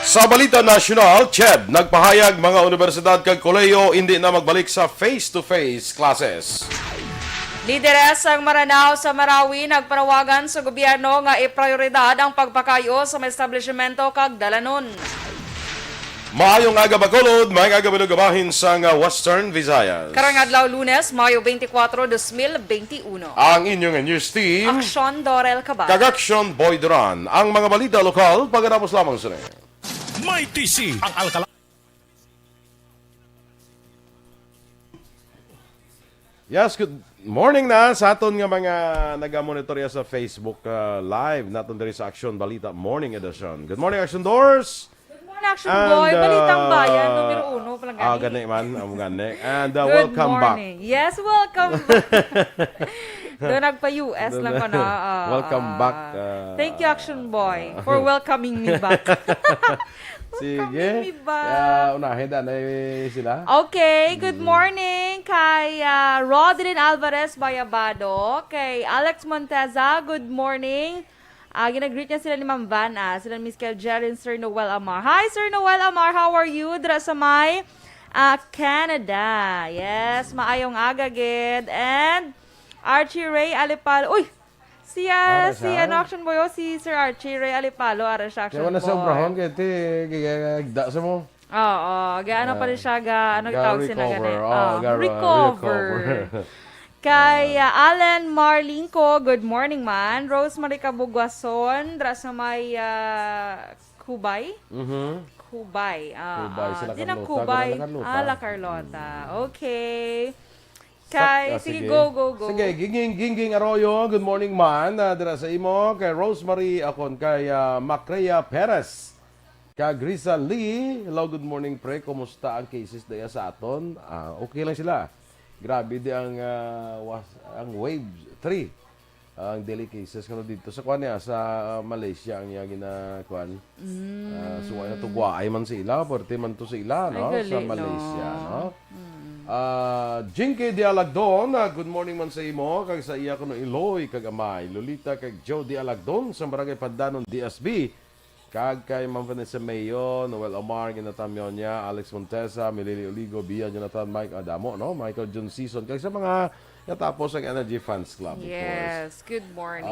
Sa balita nasyonal, CHED, nagpahayag mga universidad kag kolehiyo hindi na magbalik sa face-to-face classes. Lideres ang Maranao sa Marawi nagpanawagan sa gobyerno nga iprioridad ang pagpakayo sa mga establishmento kag dalanon. Maayong aga Bacolod, maayong aga Balugabahin sa Western Visayas. Karong adlaw Lunes, Mayo 24, 2021. Ang inyong news team, Aksyon, Dorel, kag Aksyon Boy Duran. Ang mga balita lokal, pagkatapos lamang sila. May TC ang alkala. Yes, good morning na sa aton nga mga nagamonitorya sa Facebook live naton diri sa Aksyon Balita Morning Edition. Good morning, Aksyon Doors. Good morning, Aksyon Boy. Balitang Bayan, numero 1 palang gani. Gani man, gani. And Good welcome morning. back. Yes, welcome back. Doon nagpa-US lang ko na. Welcome back. Thank you, Action Boy, for welcoming me back. Sige. Me back. Unahin na sila. Okay, good morning kay Rodrin Alvarez Bayabado, kay Alex Monteza, good morning. Ginag-greet niya sila ni Ma'am Vanna, sila Miss Keljer and Sir Noel Amar. Hi, Sir Noel Amar, how are you? Dira sa may Canada. Yes, maayong aga gid. And Archie Ray Alipalo. Uy! Si Action Boy, si Sir Archie Ray Alipalo, ara siya Action Kaya na Boy. sa brahon, kaya gagda sa mo. Oo, gaano pa rin siya, ano tawag sila ganun? Recover. Kay Alan Marlinko, good morning man. Rosemary Cabugwason, dra sa may Kubay. Kubay. Kubay, sila Di ng Carlota. Kubay. Carlota. La Carlota. Okay. Kay, sige, go. Sige, Ginging Arroyo, good morning man. Dira sa imo, kay Rosemary Akon, kay Macrea Perez, kay Grisa Lee. Hello, good morning pre. Kumusta ang cases daya sa aton? Okay lang sila. Grabe di ang wave 3. Ang daily cases kano dito sa kuan sa Malaysia ang iya ginakuan. So ay tugwa ay man sila, porte man to sila no sa Malaysia, no. Jinky Dialagdon, good morning man sa imo, kag sa iya kuno Iloy, kag amay, Lolita, kag Joe Dialagdon, sa Barangay Pandanon, DSB, kag kay Ma'am Vanessa Mayo, Noel Omar, Ginatamyon niya, Alex Montesa, Milili Oligo, Bia, Jonathan, Mike Adamo, no? Michael John Season, kag sa mga natapos ang Energy Fans Club, of course. Yes, good morning.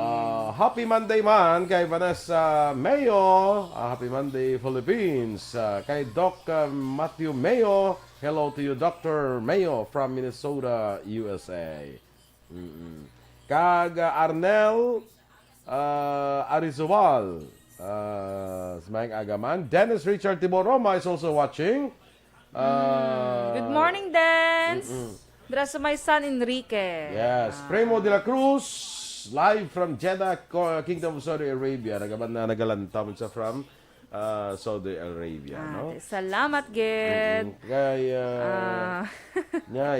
Happy Monday man kay Vanessa Mayo, Happy Monday Philippines, kay Doc Matthew Mayo. Hello to you, Dr. Mayo from Minnesota, USA. Kag Arnel Arizobal, sa mga agaman. Dennis Richard Tiboroma is also watching. Good morning, Dance. Dra sa may San Enrique. Yes. Primo de la Cruz, live from Jeddah, Kingdom of Saudi Arabia. Nagalantam sa from Saudi Arabia, no? Salamat, Ged. Kaya,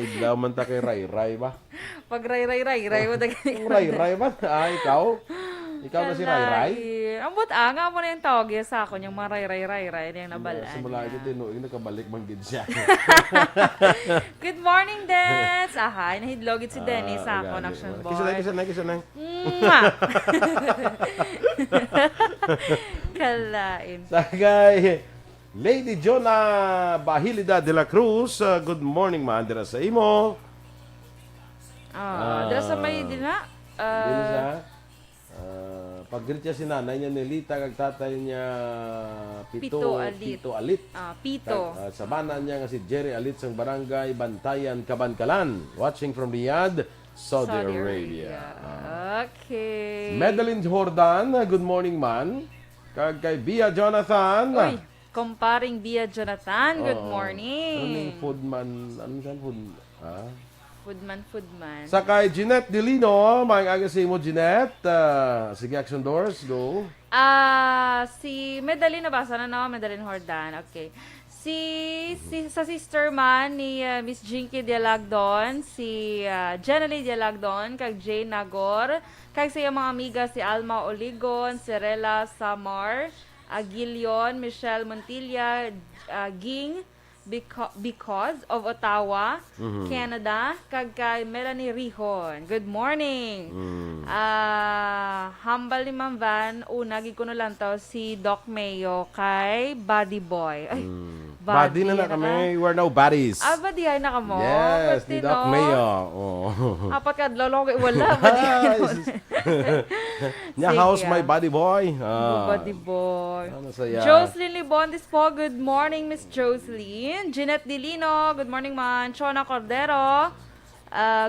idlaw man ta kay Ray ba? Pag ray mo Ray ba? Ikaw? Ikaw na si Ray? Ambot nga mo na yung tawag sa akon, yung mga ray na yung nabalaan. Simula ito din, nakabalik man gid siya. Good morning, Des! Nahidlogit si Dennis sa akon, Action Boy. Kisanay. Kalain. Sagay, Lady Jonah Bahilida de la Cruz, good morning man, dira sa imo. Dira sa may din na. Pag-greet niya si nanay niya Nelita, kag tatay niya Pito Alit. Pito. Sa banan niya nga si Jerry Alit sa barangay Bantayan, Kabankalan. Watching from Riyadh, Saudi Arabia. Okay. Madeline Jordan, good morning man. Kag kay Bia Jonathan. Uy, comparing Bia Jonathan, good morning. Foodman, Foodman. Sa kay Jeanette Delino, maayong aga sa imo, Jeanette. Sige, Action Doors, go. Si Medalin, nabasa na no? Medalin Jordan, okay. Sa sister man ni Miss Jinky Dialagdon, si Jenalie Dialagdon, kag Jane Nagor, kag sa iyang mga amiga si Alma Oligon, si Rela Samar, Gilion, Michelle Montilla, Ging, because of Ottawa, Canada, kag kay Melanie Rihon. Good morning. Hambal ni Ma'am Van, una gid ko na lang to si Doc Mayo kay Buddy Boy. Ay, Buddy na kami. We're now buddies. Buddy ay na ka mo. Yes, ni Doc Mayo. Oh. Apat ka lolo wala buddy. Nya house my buddy boy. Buddy Boy. Ano saya? Jocelyn Libondis po, good morning Miss Jocelyn. Jeanette Dilino, good morning man. Chona Cordero,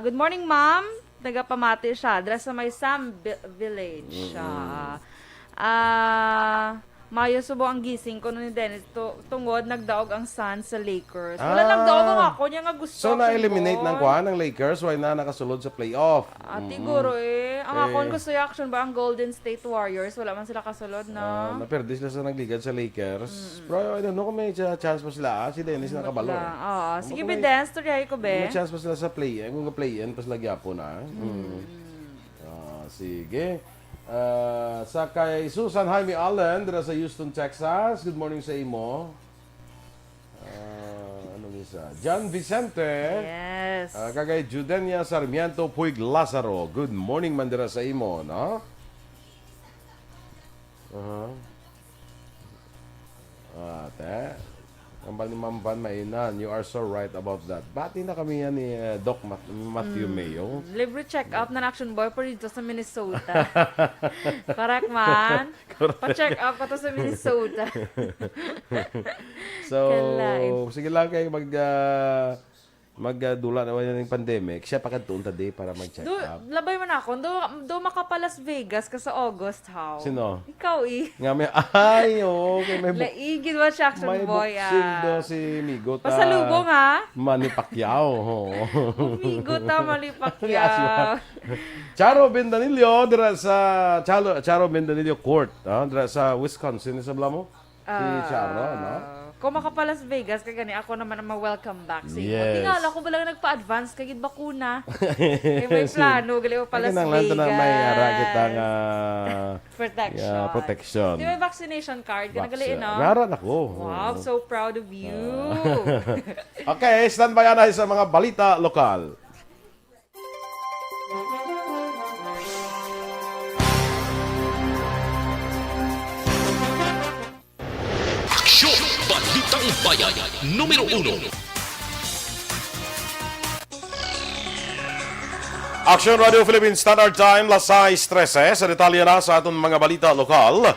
good morning ma'am. Nagapamati siya. Dress sa may Sam Village. Mayo subo ang gising ko ni Dennis. Tungod, nagdaog ang Suns sa Lakers. Wala nagdaog ang ako niya nga gusto. So, na-eliminate ng kuha ng Lakers. Why na nakasulod sa playoff? Siguro Ang akon gusto yung action ba ang Golden State Warriors? Wala man sila kasulod na. Naperdi sila sa nagligad sa Lakers. Pero I don't know kung may chance pa sila. Si Dennis nakabalo. Sige, be dance. Tuloy ko, be. May chance pa sila sa play-in. Kung play-in, pas lagyapo na. Sige. Sa kay Susan Jaime Allen, dira sa Houston, Texas. Good morning sa imo. Ano isa? John Vicente. Yes. Kagay Judenia Sarmiento Puig Lazaro. Good morning man dira sa imo, no? Ate. Kambal ni Ma'am Van Mainan, you are so right about that. Bati na kami yan ni Doc Matthew Mayo. Libre check-up na action boy po dito sa Minnesota. Correct man. Pa-check up ka to sa Minnesota. So, sige lang kayo magdula na wala ng pandemic. Siya pa kadtuon tadi para mag-check up. Labay man ako. Do maka Las Vegas ka sa August, how? Sino? Ikaw Nga may, okay, may laigid wa siya action may boy. boxing do si Migo ta. Pasalubong ha? Manny Pacquiao. Migo ta, Manny Pacquiao. Charo Bendanillo dira sa Charo Bendanillo Court, dira sa Wisconsin sa blamo. Si Charo, no? Kung maka Las Vegas ka gani, ako naman ang ma-welcome back sa iyo. Yes. Tingala ko ba lang nagpa-advance kagid bakuna. May plano gali pa Las Vegas. Na may kita nga protection. Protection. Di ba vaccination card? Kinagaliin, no? Meron ako. Wow, so proud of you. Okay, stand by na sa mga balita lokal. Aksyon! Balitang Bayan, Numero 1. Aksyon Radio Philippines Standard Time, las 6:13. Sa detalye na sa atong mga balita lokal.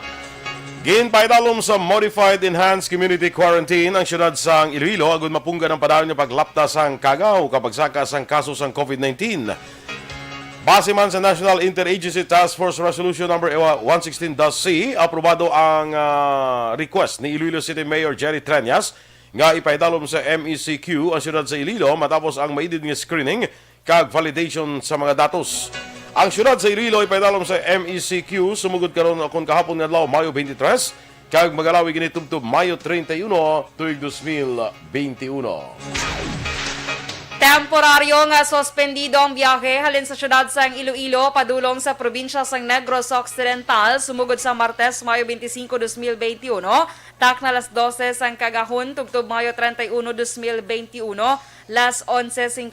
Ginpaidalom sa Modified Enhanced Community Quarantine ang syudad sang Iloilo agud mapungga ng padayon niya paglapta sang kagaw kapag saka sang kaso sang COVID-19. Base man sa National Interagency Task Force Resolution number 116-C, aprobado ang request ni Iloilo City Mayor Jerry Treñas nga ipaidalom sa MECQ ang syudad sa Iloilo matapos ang maidid nga screening kag validation sa mga datos. Ang syudad sa Iloilo ipaidalom sa MECQ sumugod karon akong kahapon nga adlaw Mayo 23 kag magalawi gini tubtob Mayo 31 tuig 2021. Temporaryo nga suspendido ang biyahe halin sa syudad sang Iloilo padulong sa probinsya sang Negros Occidental sumugod sa Martes, Mayo 25, 2021, tak na las 12 sang kagahon tugtog Mayo 31, 2021, las 11:59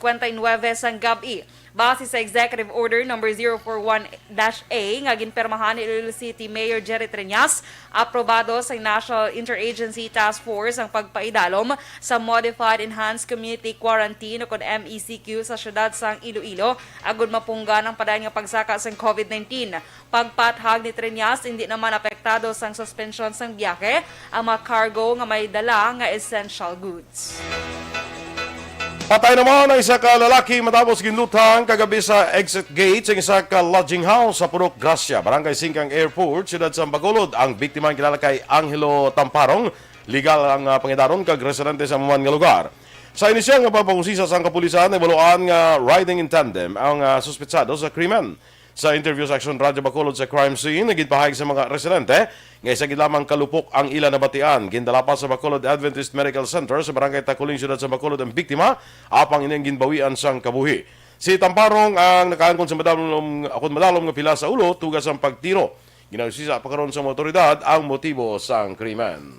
sang gabi. Base sa Executive Order number 041-A nga ginpermahan ni Iloilo City Mayor Jerry Treñas, aprobado sa National Interagency Task Force ang pagpaidalom sa Modified Enhanced Community Quarantine o MECQ sa syudad sang Iloilo agud mapungga ng padayon nga pagsaka sang COVID-19. Pagpathag ni Treñas, hindi naman apektado sang suspension sang biyahe ang mga cargo nga may dala nga essential goods. Patay naman ang isa ka lalaki matapos ginlutang kagabi sa exit gate sa isa ka lodging house sa Purok Gracia, Barangay Singkang Airport, siyudad sa Bacolod. Ang biktima kilala kay Angelo Tamparong, legal ang pangidaron kag residente sa maman nga lugar. Sa inisyal nga pagpapusisa sa kapulisan, nabaluan nga riding in tandem ang suspetsado sa krimen. Sa interview sa Aksyon Radio Bacolod sa crime scene, nagipahayag sa mga residente nga isa gid lamang kalupok ang ila nabatian. Gindala pa sa Bacolod Adventist Medical Center sa Barangay Takuling, siyudad sa Bacolod ang biktima apang ining ginbawian sang kabuhi. Si Tamparong ang nakaangkon sa madalom nga pila sa ulo tugas ang pagtiro. Ginausisa pa karon sa mga otoridad ang motibo sang krimen.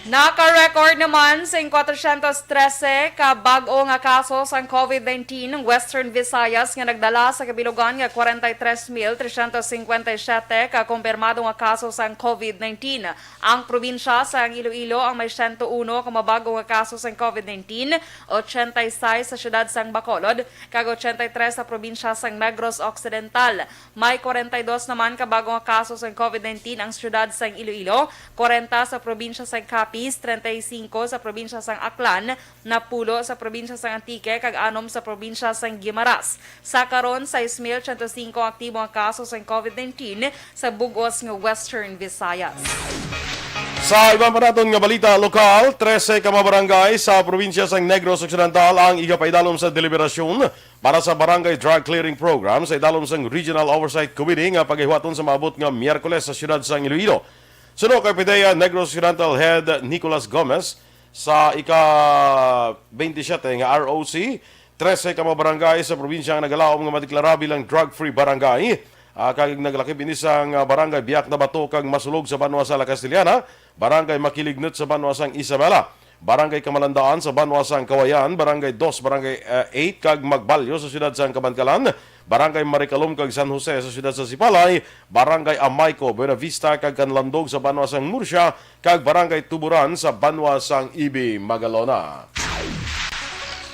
Naka-record naman sa 413 ka bag-o nga kaso sa COVID-19 ng Western Visayas nga nagdala sa kabilugan nga 43,357 ka kumpirmado nga kaso sa COVID-19. Ang probinsya sa Iloilo ang may 101 ka mabago nga kaso sa COVID-19, 86 sa syudad sa Bacolod, kag 83 sa probinsya sa Negros Occidental. May 42 naman ka bago nga kaso sa COVID-19 ang syudad sa Iloilo, 40 sa probinsya sa Capiz, 35 sa probinsya sang Aklan, 10 sa probinsya sang Antique, kag 6 sa probinsya sang Guimaras. Sa karon 6,105 aktibo ang kaso sa COVID-19 sa bugos nga Western Visayas. Sa ibang panaton nga balita lokal, 13 ka mga barangay sa probinsya sang Negros Occidental ang igapaidalom sa deliberasyon para sa Barangay Drug Clearing Program sa idalom sang Regional Oversight Committee nga paghiwaton sa maabot nga Miyerkules sa syudad sang Iloilo. Suno kay PIDEA Negros Occidental Head Nicolas Gomez sa ika-27 nga ROC, 13 ka mga barangay sa probinsya nga nagalaom nga madeklara bilang drug-free barangay. Kag naglakip inisang barangay Biak na Bato kag Masulog sa Banwa Sala Castellana, barangay Makilignot sa Banwa sang Isabela, barangay Kamalandaan sa Banwa sang Kawayan, barangay 2, barangay 8 kag Magbalyo sa siyudad sang Kabangkalan, barangay Maricalom kag San Jose sa siyudad sa Sipalay, barangay Amayco, Buena Vista kag Kanlandog sa Banwa sang Murcia, kag barangay Tuburan sa Banwa sang Ibi, Magalona.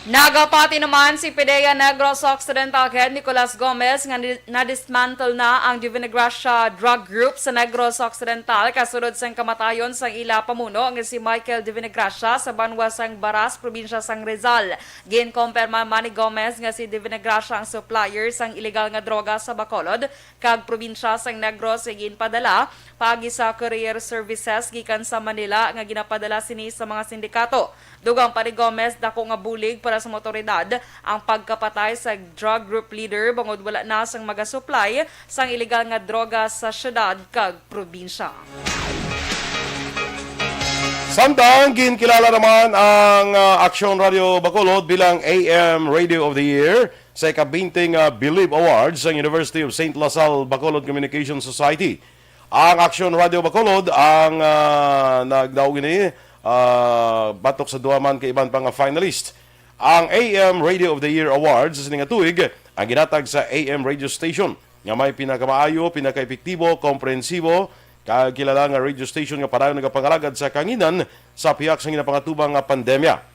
Nagapati naman si PIDEA Negros Occidental Head Nicolas Gomez nga na-dismantle na ang Divinagracia Drug Group sa Negros Occidental kasunod sang kamatayon sang ila pamuno nga si Michael Divinagracia sa Banwa sang Baras, probinsya sang Rizal. Ginkompirma man ni Gomez nga si Divinagracia ang supplier sang ilegal nga droga sa Bacolod kag probinsya sang Negros ginpadala pagi sa courier services gikan sa Manila nga ginapadala sini sa mga sindikato. Dugang pa ni Gomez dako nga bulig para sa motoridad ang pagkapatay sa drug group leader bangod wala na sang maga-supply sang ilegal nga droga sa syudad kag probinsya. Samtang ginkilala naman ang Aksyon Radio Bacolod bilang AM Radio of the Year sa ikabinting Believe Awards sa University of St. LaSalle Bacolod Communication Society. Ang Aksyon Radio Bacolod ang nagdaog ini batok sa duaman kay iban pang finalist. Ang AM Radio of the Year Awards sa sining tuig ang ginatag sa AM radio station nga may pinakamaayo, pinaka-epektibo, komprehensibo, kag kilala nga radio station nga parayon nagapangalagad sa kanginan sa piyak sa ginapangatubang nga pandemya.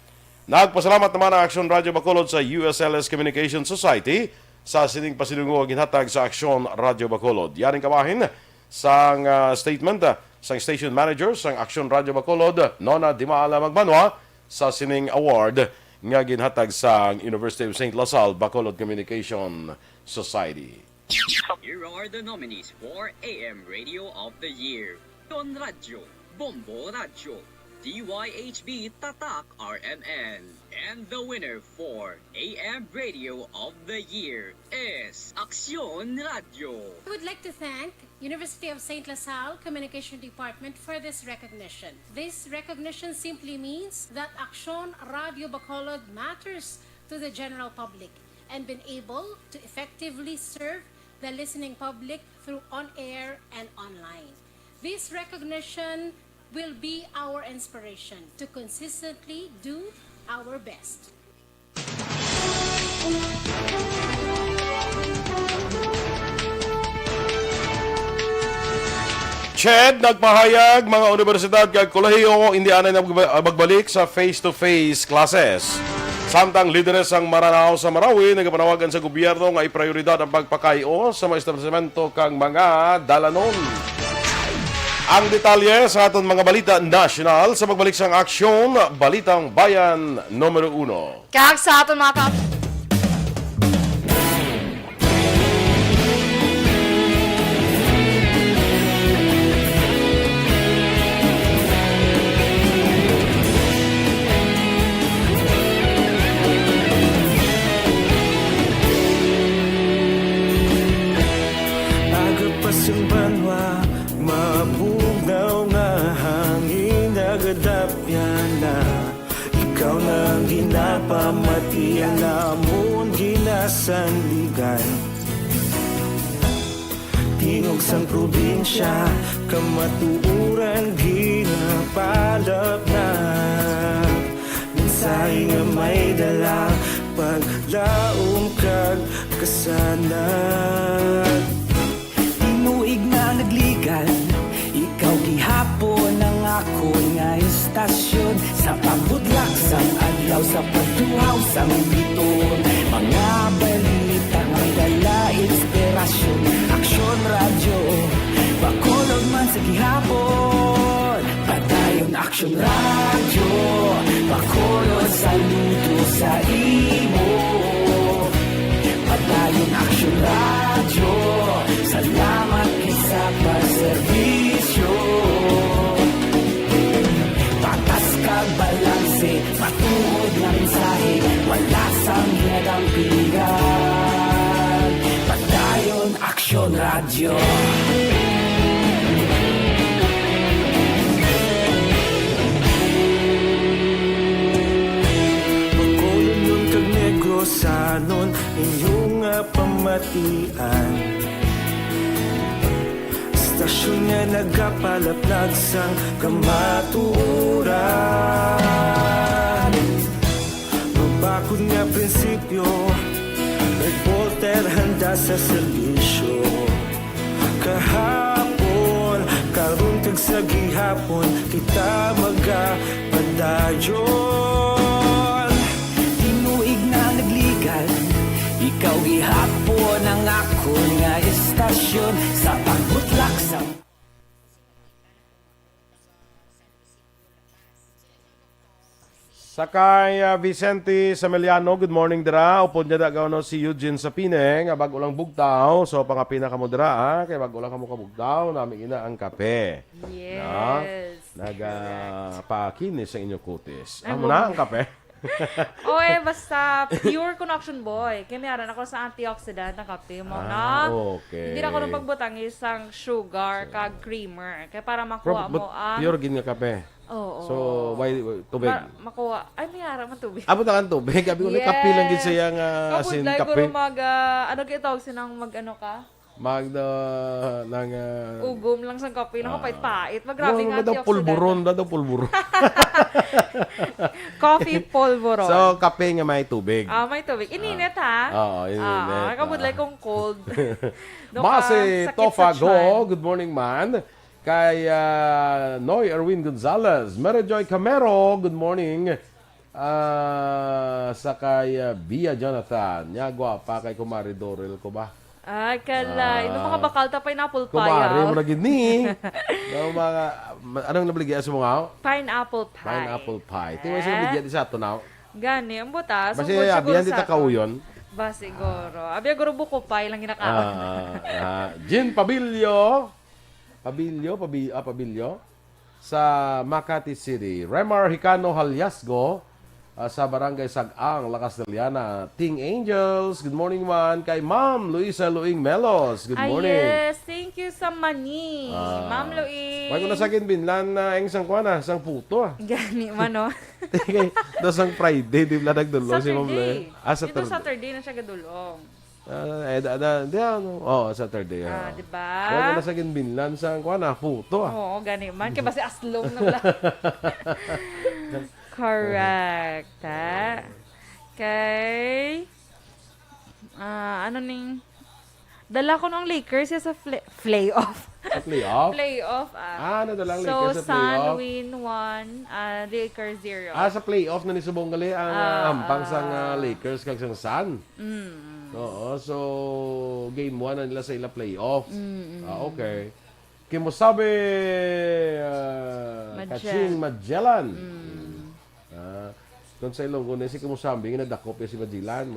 Nagpasalamat naman ang Aksyon Radio Bacolod sa USLS Communication Society sa sining pasilungo ginhatag sa Aksyon Radio Bacolod. Yaring kabahin sang statement sang station manager sang Aksyon Radio Bacolod, Nona Dimaala Magbanwa, sa sining award nga ginhatag sa University of St. LaSalle Bacolod Communication Society. Here are the nominees for AM Radio of the Year. Don Radio, Bombo Radio, DYHB Tatak RMN. And the winner for AM Radio of the Year is Aksyon Radio. I would like to thank University of St. LaSalle Communication Department for this recognition. This recognition simply means that Aksyon Radio Bacolod matters to the general public and been able to effectively serve the listening public through on-air and online. This recognition will be our inspiration to consistently do our best. Ched, nagpahayag mga universidad kag kolehiyo hindi anay magbalik sa face-to-face classes. Samtang lideres ang Maranao sa Marawi nagapanawagan sa gobyerno nga iprioridad ang pagpakayo sa mga establishmento kang mga dalanon. Ang detalye sa aton mga balita national sa pagbalik sang Aksyon, Balitang Bayan, Numero 1. Kag sa aton mga Mabugaw nga hangin nagadapya na ikaw nang ginapamati ang namon ginasandigan tingog sang probinsya kamatuuran ginapalap dala paglaong kag kasanan. Tinuig na nagligan, ikaw gihapon ang ako nga istasyon. Sa pagbutlak sang adlaw, sa pagduhaw sang biton, mga balita nga dala inspirasyon. Aksyon radyo, bakolog man sa gihapon. Padayon Aksyon radyo, bakolog saludo sa imo. Padayon Aksyon radyo, salamat sa pagserbisyo. Patas kag balanse, matuod na mensahe, wala sang hinadang pilihan. Padayon Aksyon radyo. Bakolon nun kag Negrosanon, inyong pamatian. Stasyon nga nagapalaplag sang kamaturan. Mabakod nga prinsipyo, reporter handa sa serbisyo. Kahapon, karon kag sa gihapon, kita magapadayon. Tinuig na nagligan, ikaw gihapon ang ako nga istasyon. Sa pagbutlak sa Sakay Vicente Sameliano, good morning dira. Upod niya dagaw no si Eugene Sapine, nga bago lang bugtaw. So pangapina ka mo dira, kay bago lang ka mo kabugtaw, namin ina ang kape. Yes. Nagapakinis sa inyo kutis. Amo na ang kape. Basta pure connection boy. Kinayaran ako sa antioxidant na kape mo na. Okay. Hindi na ako nung pagbutang isang sugar kag creamer. Kaya para makuha mo ang... Pure gin nga kape. Oo. So, why tubig? Para makuha... Ay, may harap man tubig. Abot ang tubig. Gabi ko na kape lang gid siya nga asin Kapudlay, kape. guro mag... ano kitawag sinang mag-ano ka? Nang Ugom lang sa kape. Nakapait-pait. Magrabe nga daw pulburon, daw pulburon. Coffee polvoron. So, kape nga may tubig. May tubig. Ininit ha? Oo, ininit. Kapudlay kong cold. Masi sakit sa Tofago, tiyan. good morning man. Kay Noy Erwin Gonzalez, Merijoy Camero, good morning. Sa kay Bia Jonathan, nya gwapa kay Kumari Dorel ko ba? Ay, kalay. Ito mga bakal ta pineapple pie. Kumari mo na gini. No, mga anong nabaligyan sa mga? Pineapple pie. Pineapple pie. Tingnan sa nabaligyan sa ato now. Gani, ang butas. Basi abiyan dita kauyon. Ba siguro. Abi guro buko pie lang ginakaon. Jin Pabilio. Pabilio sa Makati City. Remar Hicano Halyasgo sa Barangay Sag-ang, Lakas de Liana. Ting Angels, good morning man. Kay Ma'am Luisa Luing Melos, good morning. Yes, thank you sa mani. Ma'am Luing. Wag ko na sa akin binlan na ang isang kuana, isang puto Gani man no. Kay dasang Friday di bla nagdulo si Ma'am Luing. Saturday. Dito Saturday na siya gadulong. Saturday. Diba? Wag ko na sa akin binlan sa kuana, puto Oo, gani man. Kaya basi aslong na wala. Correct. Okay. Ano ning... Dala ko ng Lakers sa playoff. Sa playoff? Playoff. Nadalang So, Lakers sa playoff? Sun win 1, Lakers 0. Sa playoff na ni Subong gali ang hampang sang Lakers kag sang Sun. Oo, so game 1 na nila sa ila playoff. Okay. Kimosabe Kaching Magellan. Kung sa Ilonggo na si Kumusambi, nagdakop si Magellan.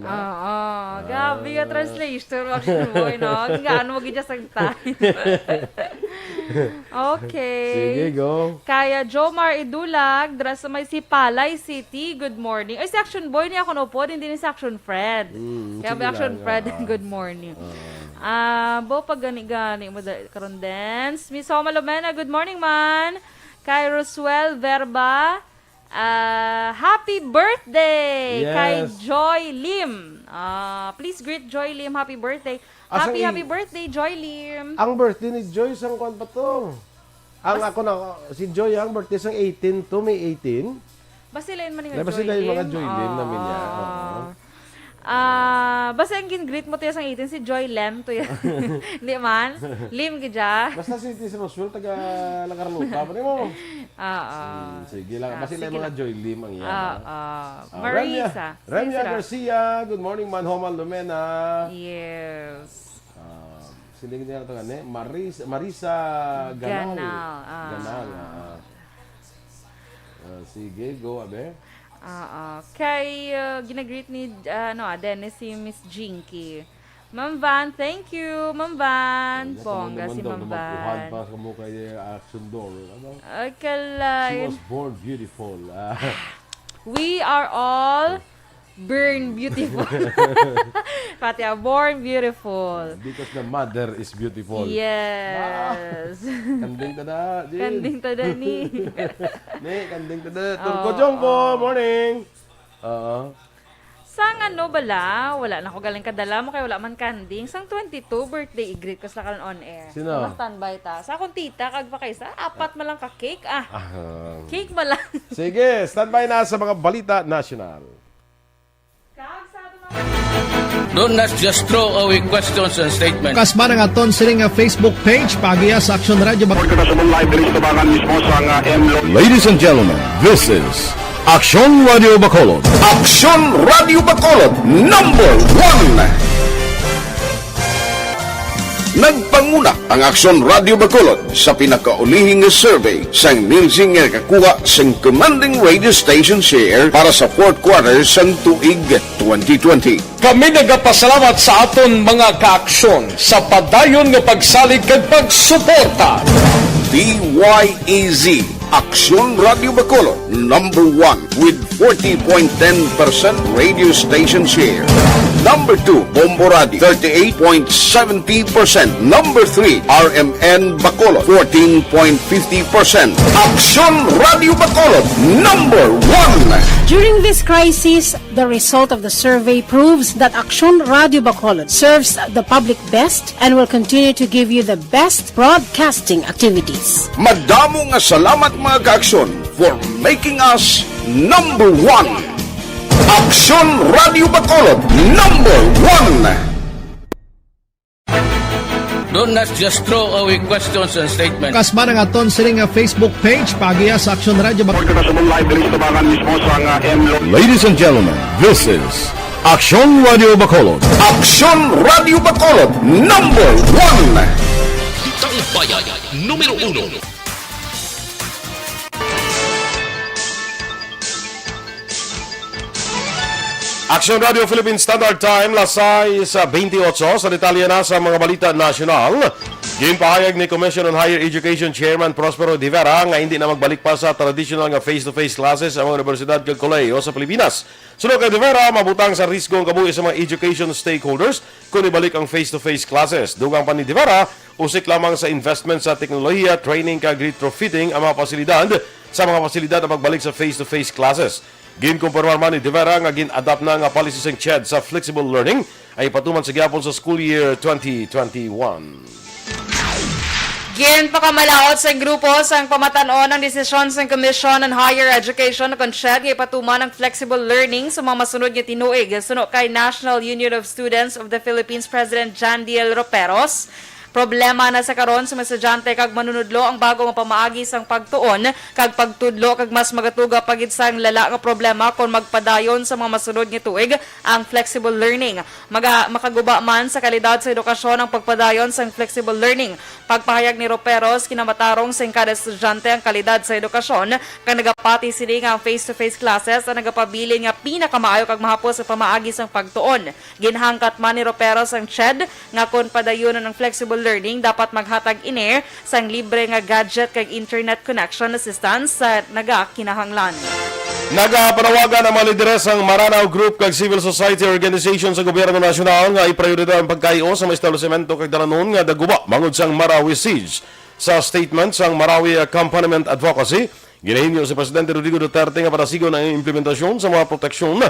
Gabi ka translation. Boy, no? Gaano mo gidya sang time. Okay. Sige, go. Kaya Jomar Idulag, dras sa may Sipalay City, good morning. Ay, si Action Boy niya ako no po, hindi ni si Action Fred. Kaya ba Action Fred, good morning. Bo, pag gani-gani mo karon dance. Miss Homa Lomena, good morning man. Kay Roswell Verba, happy birthday kay Joy Lim. Please greet Joy Lim, happy birthday. Happy birthday, Joy Lim. Ang birthday ni Joy, sang kwan pa to? Si Joy, ang birthday sang 18 to May 18. Basilain man Dahil nga sila yung mga Joy Lim namin yan. Oo. Basta ang gin-greet mo to yung 18 si Joy Lem to yan. Hindi man? Lim ka Basta si Roswell, taga Langarlupa. Pwede mo. Sige lang. Basta yung mga Joy Lim ang yan. Marisa. Remia Garcia. Good morning, Manhomal Lumena. Yes. Sila yung ito nga, Marisa Ganal. Ganal. Sige, go, abe. Kay ginagreet ni Dennis si Miss Jinky. Ma'am Van, thank you. Ma'am Van. Bongga si Ma'am Naman Van. pa mo kay Aksyon Dorel. Ano? She Kalay. was born beautiful. We are all born beautiful. Pati born beautiful. Because the mother is beautiful. Yes. Kanding tada, Jin. Kanding tada ni. Kanding tada. Turko Jongko, morning. Sang ano bala, wala na ko galing kadala mo kay wala man kanding. Sang 22 birthday i-greet ko sa karon on air. Sino? Mas standby ta. Sa akong tita kag pa kaysa apat man lang ka cake Cake man lang. Sige, standby na sa mga balita national. Don't not just throw away questions and statements. Kasma ng aton siling Facebook page pagiya sa Aksyon Radio. Ladies and gentlemen, this is Aksyon Radio Bacolod. Aksyon Radio Bacolod, number 1. Nagpanguna ang Aksyon Radio Bacolod sa pinakaulihing survey sa Nielsen nga kakuha sa commanding radio station share para sa fourth quarter sa tuig 2020. Kami nagapasalamat sa aton mga kaaksyon sa padayon nga pagsalig kag pagsuporta. DYEZ Aksyon Radio Bacolod, number 1 with 40.10% radio station share. Number 2, Bombo Radio, 38.70%. Number 3, RMN Bacolod, 14.50%. Aksyon Radio Bacolod, number 1. During this crisis, the result of the survey proves that Aksyon Radio Bacolod serves the public best and will continue to give you the best broadcasting activities. Madamo nga salamat mga kaaksyon for making us number 1. Aksyon Radio Bacolod, number 1. Don't not just throw away questions and statements. Kasma ng aton siling Facebook page pagiya sa Aksyon Radio. Ladies and gentlemen, this is Aksyon Radio Bacolod. Aksyon Radio Bacolod, number 1. Balitang Bayan, numero 1. Aksyon Radio Philippine Standard Time, lasay sa 28 sa detalye na sa mga balita nasyonal. Ginpahayag ni Commission on Higher Education Chairman Prospero De Vera nga hindi na magbalik pa sa traditional nga face-to-face classes sa mga universidad kag kolehiyo sa Pilipinas. Sunod kay De Vera, mabutang sa risgo ang kabuhi sa mga education stakeholders kung ibalik ang face-to-face classes. Dugang pa ni De Vera, usik lamang sa investment sa teknolohiya, training kag retrofitting ang mga pasilidad sa mga pasilidad na magbalik sa face-to-face classes. Ginkumpirmar man ni De Vera nga gin-adapt na nga policies ng CHED sa flexible learning ay patuman sa gyapon sa school year 2021. Gin pakamalaot sa grupo sang pamatanon ng desisyon sa Commission on Higher Education na CHED nga ipatuman ang flexible learning sa mga masunod nga tinuig. Suno kay National Union of Students of the Philippines President Jan Diel Roperos. Problema na sa karon sa mga estudyante kag manunudlo ang bago nga pamaagi sang pagtuon kag pagtudlo kag mas magatuga pagid sang lala nga problema kung magpadayon sa mga masunod nga tuig ang flexible learning. Makaguba man sa kalidad sa edukasyon ang pagpadayon sang flexible learning. Pagpahayag ni Roperos kinamatarong sa kada estudyante ang kalidad sa edukasyon kag nagapati sini nga ang face-to-face classes ang nagapabilin nga pinakamaayo kag mahapos sa pamaagi sang pagtuon. Ginhangkat man ni Roperos ang CHED nga kon padayonon ang flexible learning dapat maghatag iner sang libre nga gadget kag internet connection assistance sa nagakinahanglan. Nagapanawagan ang mga lideres ang Maranao Group kag civil society organization sa gobyerno nasyonal nga iprioridad ang pagkaio sa mga establishmento kag dalanon nga daguba mangod sang Marawi siege. Sa statement sang Marawi Accompaniment Advocacy, ginahinyo si Presidente Rodrigo Duterte nga parasigon ang implementasyon sa mga proteksyon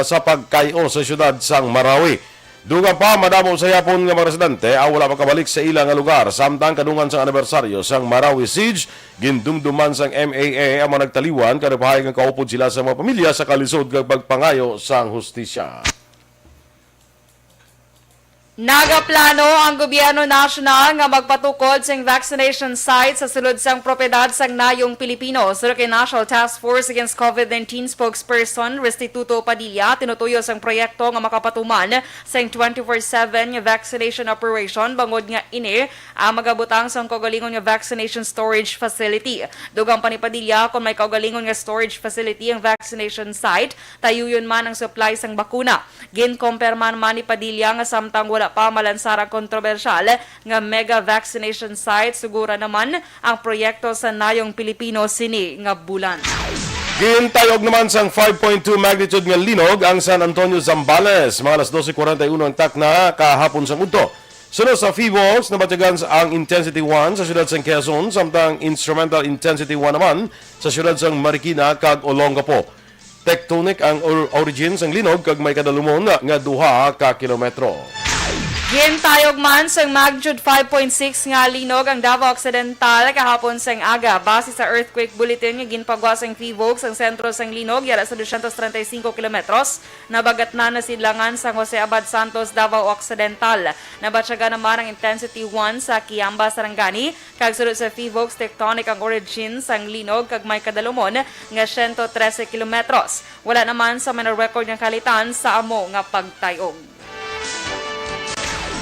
sa pagkaio sa syudad sang Marawi. Dugang pa, madamo sa yapon nga mga residente ang wala makabalik sa ilang nga lugar. Samtang kadungan sa anibersaryo sang Marawi Siege, gindumduman sang MAA ang mga nagtaliwan kada pahayag nga kaupod sila sa mga pamilya sa kalisod kag pagpangayo sang hustisya. Nagaplano ang gobyerno nasyonal nga magpatukod sa vaccination site sa sulod sang propiedad sang nayong Pilipino. Sulod kay National Task Force Against COVID-19 spokesperson Restituto Padilla, tinutuyo sang proyekto nga makapatuman sa 24/7 vaccination operation bangod nga ini ang magabutang sang kaugalingon nga vaccination storage facility. Dugang pa ni Padilla, kung may kaugalingon nga storage facility ang vaccination site, tayuyon man ang supply sang bakuna. Ginkomperman man ni Padilla nga samtang wala pa malansarang kontrobersyal nga mega vaccination site, sugura naman ang proyekto sa nayong Pilipino sini nga bulan. Gintayog naman sang 5.2 magnitude nga linog ang San Antonio, Zambales. Mga alas 12:41 ang takna kahapon sang udto. Sunod sa FIVOLs, nabatyagan ang Intensity 1 sa siyudad sang Quezon, samtang Instrumental Intensity 1 naman sa siyudad sang Marikina kag Olongapo. Tectonic ang origin sang linog kag may kadalumon nga 2 ka kilometro. Gintayog man sang magnitude 5.6 nga linog ang Davao Occidental kahapon sang aga. Base sa earthquake bulletin nga ginpagwa sang FIVOLs ang sentro sang linog yara sa 235 kilometros. Nabagat na sidlangan sa Jose Abad Santos, Davao Occidental. Nabatyaga naman ang intensity 1 sa Kiamba, Sarangani. Kag sulod sa FIVOLs, tectonic ang origin sang linog kag may kadalumon nga 113 kilometros. Wala naman sa minor record nga kalitan sa amo nga pagtayog.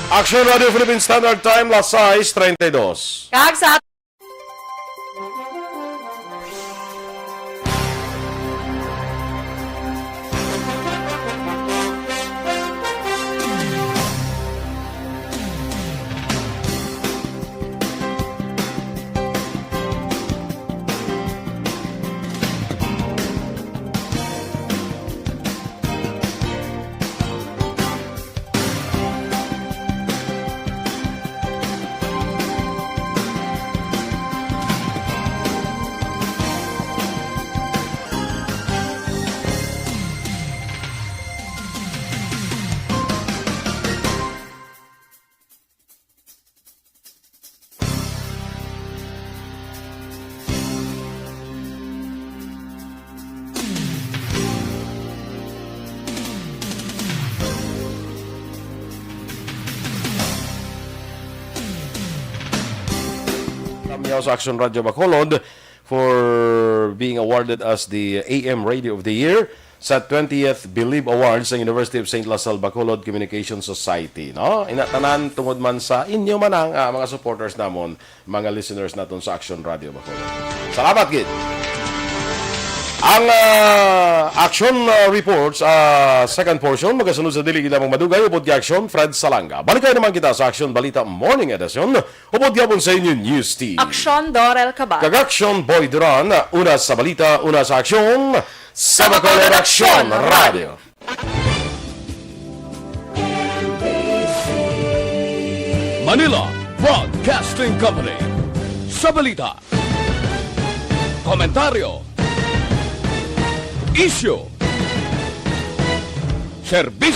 Aksyon Radio Philippine Standard Time, las 6:32. Kag sa sa Aksyon Radio Bacolod for being awarded as the AM Radio of the Year sa 20th Believe Awards ng University of St. Lasal Bacolod Communication Society. No? Inatanan tungod man sa inyo manang mga supporters namon, mga listeners naton sa Aksyon Radio Bacolod. Salamat, Gid! Ang action reports, second portion, magasunod sa dili kita mong madugay, upod ki Aksyon, Fred Salanga. Balikay naman kita sa Aksyon Balita Morning Edition, upod yapon sa inyo News Team. Aksyon, Dorel, Kabat. Kag-Aksyon, Boy Duran, una sa balita, una sa Aksyon, sa Bacolod Aksyon Radio. Manila Broadcasting Company. Sa balita, komentaryo, isyu, serbisyo